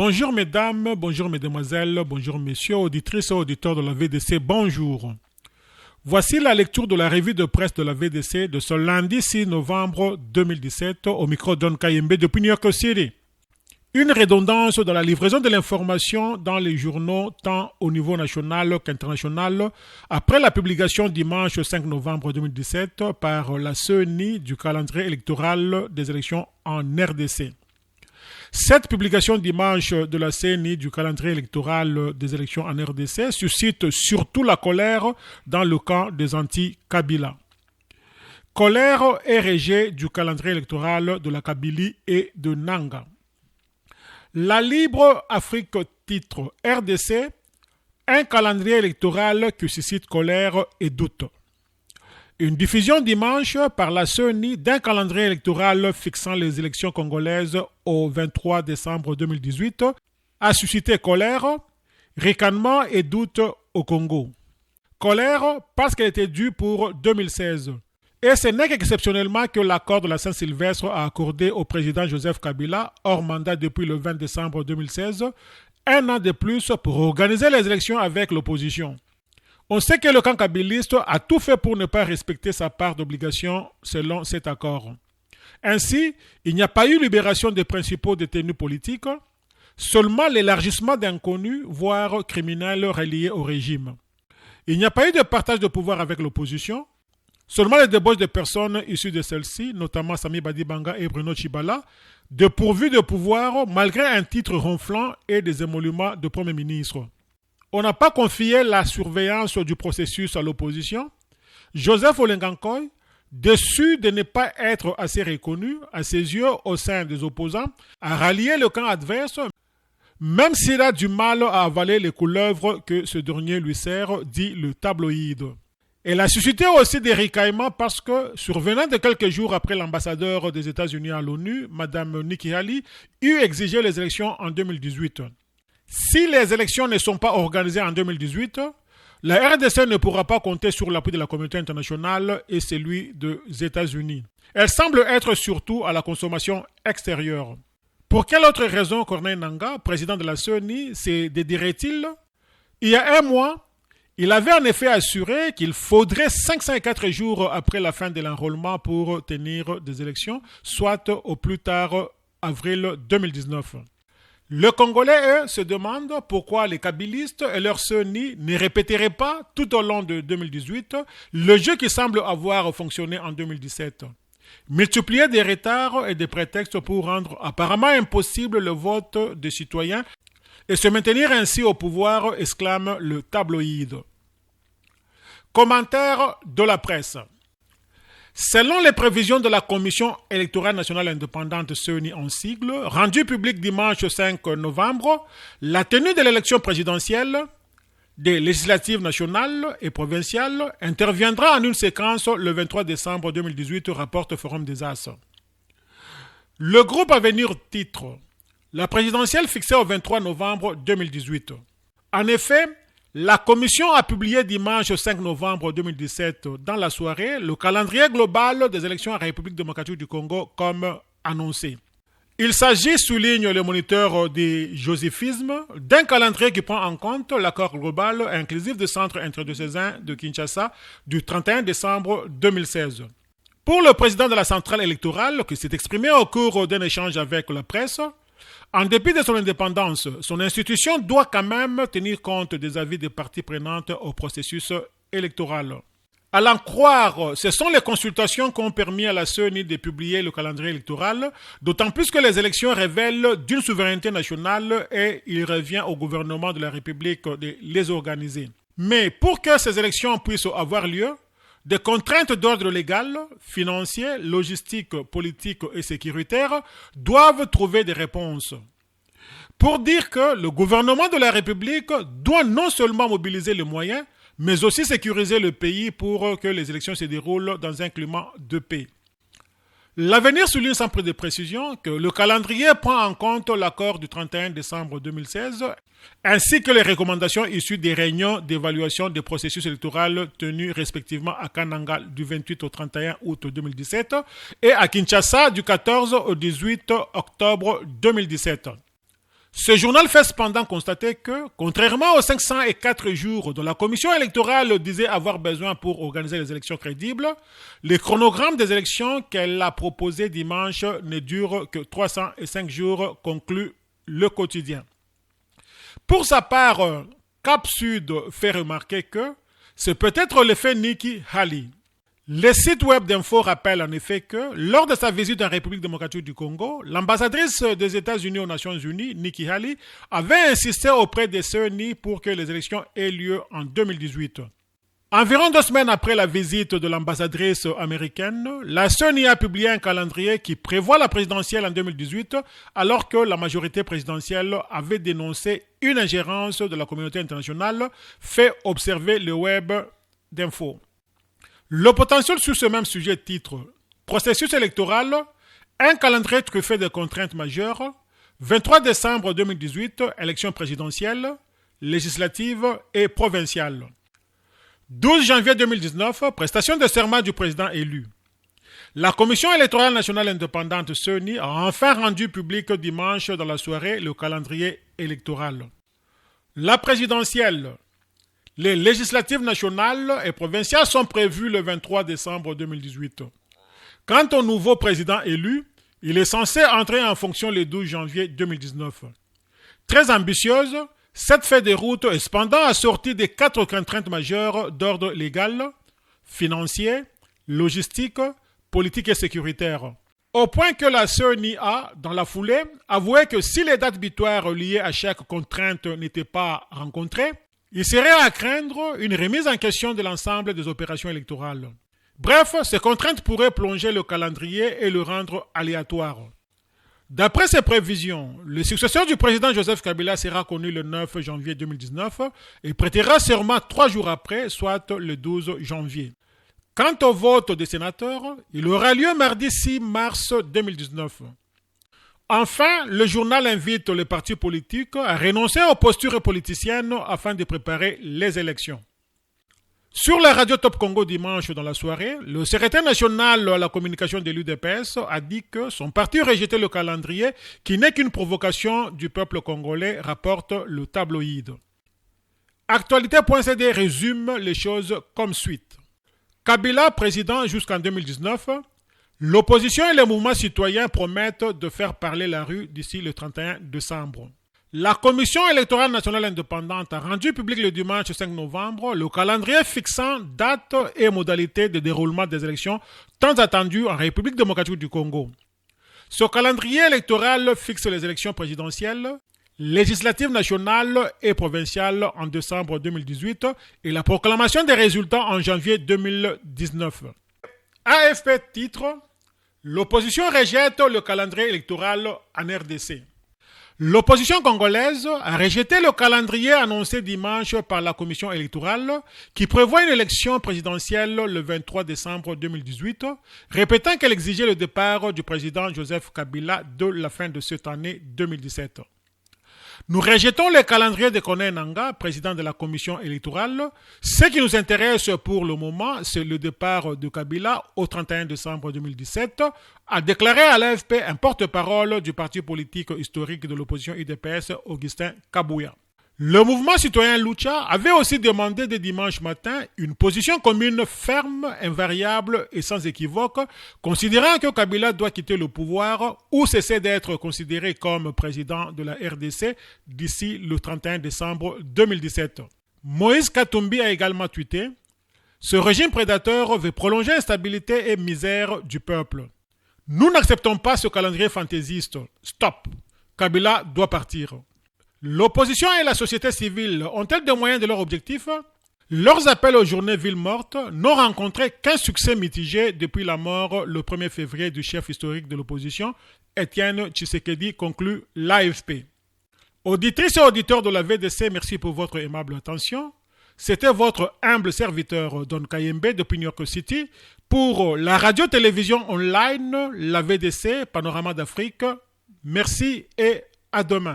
Bonjour mesdames, bonjour mesdemoiselles, bonjour messieurs, auditrices et auditeurs de la VDC, bonjour. Voici la lecture de la revue de presse de la VDC de ce lundi 6 novembre 2017 au micro d'On Kayembe depuis New York City. Une redondance dans la livraison de l'information dans les journaux tant au niveau national qu'international après la publication dimanche 5 novembre 2017 par la CENI du calendrier électoral des élections en RDC. Cette publication dimanche de la CENI du calendrier électoral des élections en RDC suscite surtout la colère dans le camp des anti-Kabila. Colère et rejet du calendrier électoral de la Kabylie et de Nanga. La Libre Afrique titre RDC, un calendrier électoral qui suscite colère et doute. Une diffusion dimanche par la CENI d'un calendrier électoral fixant les élections congolaises au 23 décembre 2018 a suscité colère, ricanement et doute au Congo. Colère parce qu'elle était due pour 2016. Et ce n'est qu'exceptionnellement que l'accord de la Saint-Sylvestre a accordé au président Joseph Kabila, hors mandat depuis le 20 décembre 2016, un an de plus pour organiser les élections avec l'opposition. On sait que le camp kabiliste a tout fait pour ne pas respecter sa part d'obligation selon cet accord. Ainsi, il n'y a pas eu libération des principaux détenus politiques, seulement l'élargissement d'inconnus, voire criminels reliés au régime. Il n'y a pas eu de partage de pouvoir avec l'opposition, seulement les débauches de personnes issues de celle-ci, notamment Sami Badibanga et Bruno Tshibala, dépourvus de pouvoir malgré un titre ronflant et des émoluments de Premier ministre. On n'a pas confié la surveillance du processus à l'opposition. Joseph Olengankoy, déçu de ne pas être assez reconnu à ses yeux au sein des opposants, a rallié le camp adverse, même s'il a du mal à avaler les couleuvres que ce dernier lui sert, dit le tabloïd. Elle a suscité aussi des ricaillements parce que, survenant de quelques jours après l'ambassadeur des États-Unis à l'ONU, Mme Nikki Haley, eut exigé les élections en 2018. Si les élections ne sont pas organisées en 2018, la RDC ne pourra pas compter sur l'appui de la communauté internationale et celui des États-Unis. Elle semble être surtout à la consommation extérieure. Pour quelle autre raison Corneille Nangaa, président de la CENI, se dédierait-il? Il y a un mois, il avait en effet assuré qu'il faudrait 504 jours après la fin de l'enrôlement pour tenir des élections, soit au plus tard avril 2019. Le Congolais, eux, se demandent pourquoi les kabilistes et leur CENI ne répéteraient pas tout au long de 2018 le jeu qui semble avoir fonctionné en 2017. Multiplier des retards et des prétextes pour rendre apparemment impossible le vote des citoyens et se maintenir ainsi au pouvoir, exclame le tabloïd. Commentaire de la presse. Selon les prévisions de la Commission électorale nationale indépendante CENI en sigle, rendue publique dimanche 5 novembre, la tenue de l'élection présidentielle, des législatives nationales et provinciales interviendra en une séquence le 23 décembre 2018, rapporte Forum des As. Le groupe Avenir titre la présidentielle fixée au 23 novembre 2018. En effet, la Commission a publié dimanche 5 novembre 2017 dans la soirée le calendrier global des élections en République démocratique du Congo comme annoncé. Il s'agit, souligne le moniteur du joséphisme, d'un calendrier qui prend en compte l'accord global inclusif du Centre interdiocésain de Kinshasa du 31 décembre 2016. Pour le président de la centrale électorale, qui s'est exprimé au cours d'un échange avec la presse, en dépit de son indépendance, son institution doit quand même tenir compte des avis des parties prenantes au processus électoral. À l'en croire, ce sont les consultations qui ont permis à la CENI de publier le calendrier électoral, d'autant plus que les élections révèlent d'une souveraineté nationale et il revient au gouvernement de la République de les organiser. Mais pour que ces élections puissent avoir lieu, des contraintes d'ordre légal, financier, logistique, politique et sécuritaire doivent trouver des réponses. Pour dire que le gouvernement de la République doit non seulement mobiliser les moyens, mais aussi sécuriser le pays pour que les élections se déroulent dans un climat de paix. L'Avenir souligne sans plus de précision que le calendrier prend en compte l'accord du 31 décembre 2016 ainsi que les recommandations issues des réunions d'évaluation des processus électoraux tenues respectivement à Kananga du 28 au 31 août 2017 et à Kinshasa du 14 au 18 octobre 2017. Ce journal fait cependant constater que, contrairement aux 504 jours dont la commission électorale disait avoir besoin pour organiser les élections crédibles, les chronogrammes des élections qu'elle a proposés dimanche ne durent que 305 jours, conclut le quotidien. Pour sa part, Cap Sud fait remarquer que c'est peut-être l'effet Nikki Haley. Le site web d'info rappelle en effet que, lors de sa visite en République démocratique du Congo, l'ambassadrice des États-Unis aux Nations Unies, Nikki Haley, avait insisté auprès des CENI pour que les élections aient lieu en 2018. Environ 2 semaines après la visite de l'ambassadrice américaine, la CENI a publié un calendrier qui prévoit la présidentielle en 2018, alors que la majorité présidentielle avait dénoncé une ingérence de la communauté internationale, fait observer le web d'info. Le potentiel sur ce même sujet titre « Processus électoral, un calendrier truffé de contraintes majeures, 23 décembre 2018, élection présidentielle, législative et provinciale. 12 janvier 2019, prestation de serment du président élu. La Commission électorale nationale indépendante CENI a enfin rendu public dimanche dans la soirée le calendrier électoral. La présidentielle. Les législatives nationales et provinciales sont prévues le 23 décembre 2018. Quant au nouveau président élu, il est censé entrer en fonction le 12 janvier 2019. Très ambitieuse, cette feuille de route est cependant assortie de 4 contraintes majeures d'ordre légal, financier, logistique, politique et sécuritaire. Au point que la CENI a, dans la foulée, avoué que si les dates butoirs liées à chaque contrainte n'étaient pas rencontrées, il serait à craindre une remise en question de l'ensemble des opérations électorales. Bref, ces contraintes pourraient plonger le calendrier et le rendre aléatoire. D'après ces prévisions, le successeur du président Joseph Kabila sera connu le 9 janvier 2019 et prêtera serment 3 jours après, soit le 12 janvier. Quant au vote des sénateurs, il aura lieu mardi 6 mars 2019. Enfin, le journal invite les partis politiques à renoncer aux postures politiciennes afin de préparer les élections. Sur la radio Top Congo dimanche dans la soirée, le secrétaire national à la communication de l'UDPS a dit que son parti rejetait le calendrier qui n'est qu'une provocation du peuple congolais, rapporte le tabloïd. Actualité.cd résume les choses comme suite. Kabila président jusqu'en 2019. L'opposition et les mouvements citoyens promettent de faire parler la rue d'ici le 31 décembre. La Commission électorale nationale indépendante a rendu public le dimanche 5 novembre le calendrier fixant date et modalités de déroulement des élections tant attendues en République démocratique du Congo. Ce calendrier électoral fixe les élections présidentielles, législatives nationales et provinciales en décembre 2018 et la proclamation des résultats en janvier 2019. AFP titre « L'opposition rejette le calendrier électoral en RDC ». L'opposition congolaise a rejeté le calendrier annoncé dimanche par la commission électorale qui prévoit une élection présidentielle le 23 décembre 2018, répétant qu'elle exigeait le départ du président Joseph Kabila de la fin de cette année 2017. Nous rejetons le calendrier de Corneille Nangaa, président de la commission électorale. Ce qui nous intéresse pour le moment, c'est le départ de Kabila au 31 décembre 2017, a déclaré à l'AFP un porte-parole du parti politique historique de l'opposition UDPS, Augustin Kabouya. Le mouvement citoyen Lucha avait aussi demandé dès dimanche matin une position commune ferme, invariable et sans équivoque, considérant que Kabila doit quitter le pouvoir ou cesser d'être considéré comme président de la RDC d'ici le 31 décembre 2017. Moïse Katumbi a également tweeté « Ce régime prédateur veut prolonger l'instabilité et misère du peuple. Nous n'acceptons pas ce calendrier fantaisiste. Stop. Kabila doit partir. » L'opposition et la société civile ont-elles des moyens de leur objectif? Leurs appels aux journées villes mortes n'ont rencontré qu'un succès mitigé depuis la mort le 1er février du chef historique de l'opposition, Étienne Tshisekedi, conclut l'AFP. Auditrices et auditeurs de la VDC, merci pour votre aimable attention. C'était votre humble serviteur Don Kayembe depuis New York City pour la radio-télévision online, la VDC, Panorama d'Afrique. Merci et à demain.